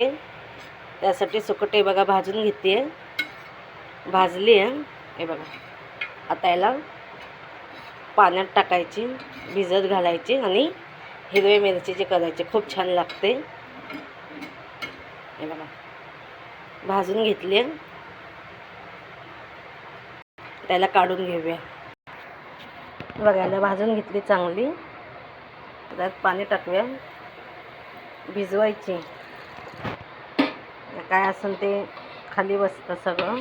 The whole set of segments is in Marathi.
त्यासाठी सुकटे बघा भाजून घेते, भाजली आहे हे बघा. आता याला पाण्यात टाकायची, भिजत घालायची आणि हिरव्या मिरचीचे करायचे, खूप छान लागते. हे बघा भाजून घेतली, त्याला काढून घेऊया. बघायला भाजून घेतली चांगली, त्यात पाणी टाकूया, भिजवायची. काय असेल ते खाली बसतं सगळं,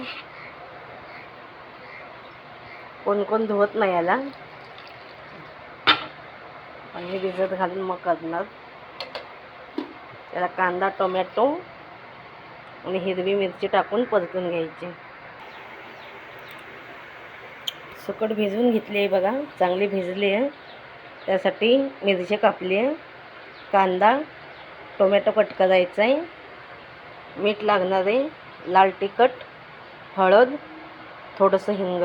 कोण कोण धुवत नाही याला, पाणी भिजत घालून मग करणार. त्याला कांदा, टोमॅटो आणि हिरवी मिरची टाकून परतून घ्यायची. सुकट भिजवून घेतली आहे बघा, चांगली भिजली आहे. त्यासाठी मिरची कापली आहे, कांदा टोमॅटो कट करायचा आहे, मीठ लागणार आहे, लाल तिखट, हळद, थोडंसं हिंग.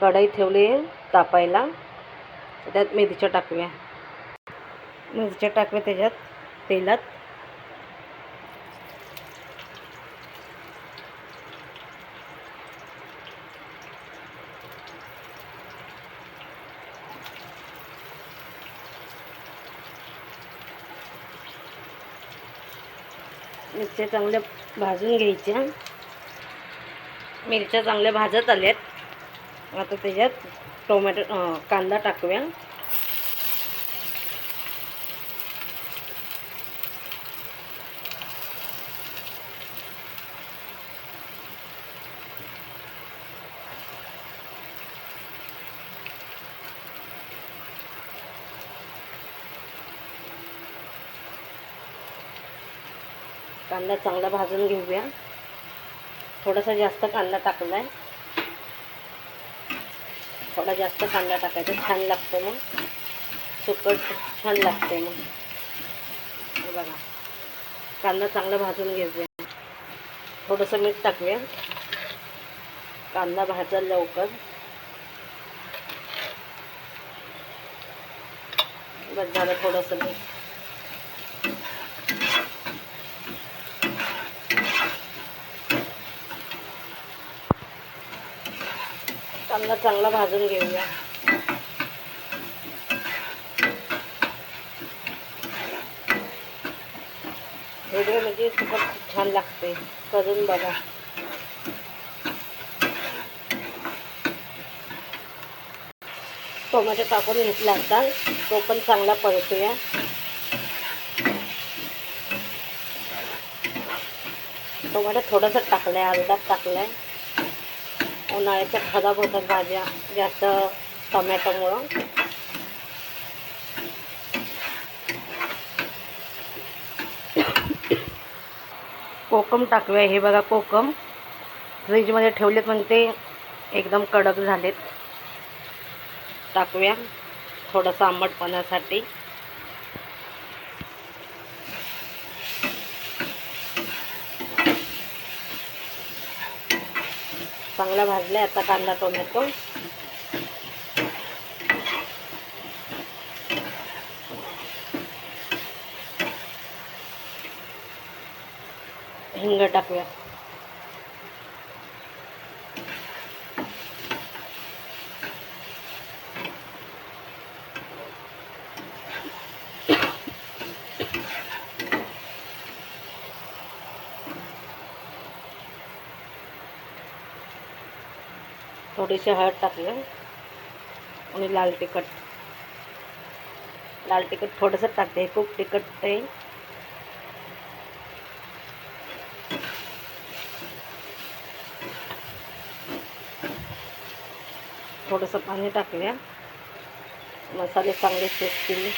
कढई ठेवली आहे तापायला, त्यात मिरच्या टाकूया. मिरच्या टाकूया त्याच्यात तेलात. मिरच्या चांगल्या भाजून घ्यायच्या. मिरच्या चांगल्या भाजत आल्यात. आता त्याच्यात कांदा टाकूया. कांदा चांगला भाजून घेऊया. थोडासा जास्त कांदा टाकला आहे, थोडा जास्त कांदा टाकायचा, छान लागतं मग सुकट, छान लागते मग. बघा कांदा चांगला भाजून घेऊया. थोडंसं मीठ टाकूया, कांदा भाजल लवकर. बस झालं थोडंसं मीठ. कांदा चांगला भाजून घेऊया. हिरवी मिरची सुकट खूप छान लागते, करून बघा. टोमॅटो टाकून घेतला आता, तो पण चांगला परतूया. टोमॅटो थोडंसं टाकलं आहे, अर्धाच टाकलं आहे. उन्हाळ्याच्या खराब होतात भाज्या जास्त टोमॅटोमुळं. कोकम टाकूया. हे बघा कोकम फ्रीजमध्ये ठेवलेत पण ते एकदम कडक झालेत. टाकूया थोडंसं आंबटपणासाठी. चांगला भाजला आता कांदा टोमॅटो. हिंग टाकूया. थोडीशी हळद टाकूया आणि लाल तिखट. लाल तिखट थोडंसं टाकते, खूप तिखट आहे. थोडंसं पाणी टाकूया. मसाले चांगले शिजतील.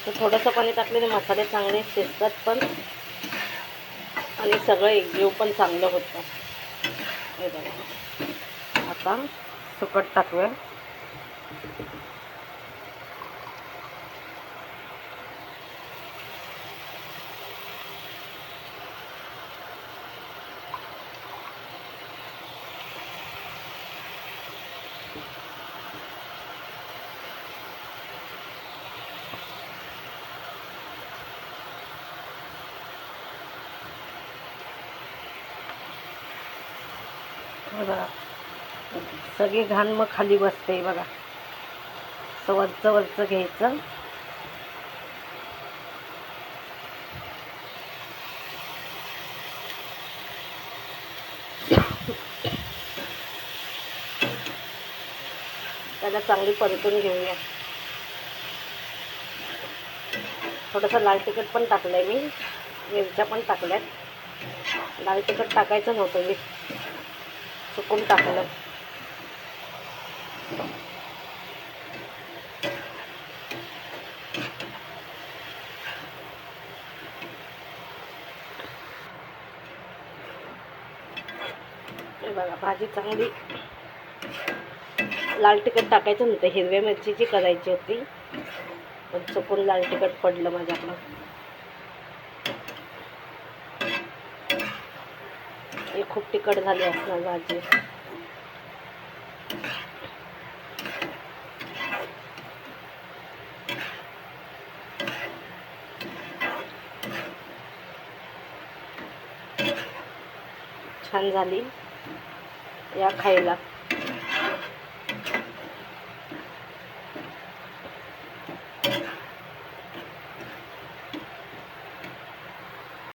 तर थोडंसं पाणी टाकलेले मसाले चांगले शिजतात पण, आणि सगळं एकजीव पण चांगलं होतं. हे बघा आता सुकट टाकूया. बघा सगळे घाण मग खाली बसते बघा. वरचं वरचं घ्यायचं. त्याला चांगली परतून घेऊया. थोडंसं लाल तिखट पण टाकलंय मी, मिरच्या पण टाकल्यात. लाल तिखट टाकायचं नव्हतं, मी चुकून टाकलं. हे बघा भाजी चांगली. लाल तिखट टाकायचं नव्हतं, हिरव्या मिरचीची करायची होती, पण चुकून लाल तिखट पडलं माझ्याकडं. हे खूप तिखट झाली असणार भाजी. छान झाली, या खायला.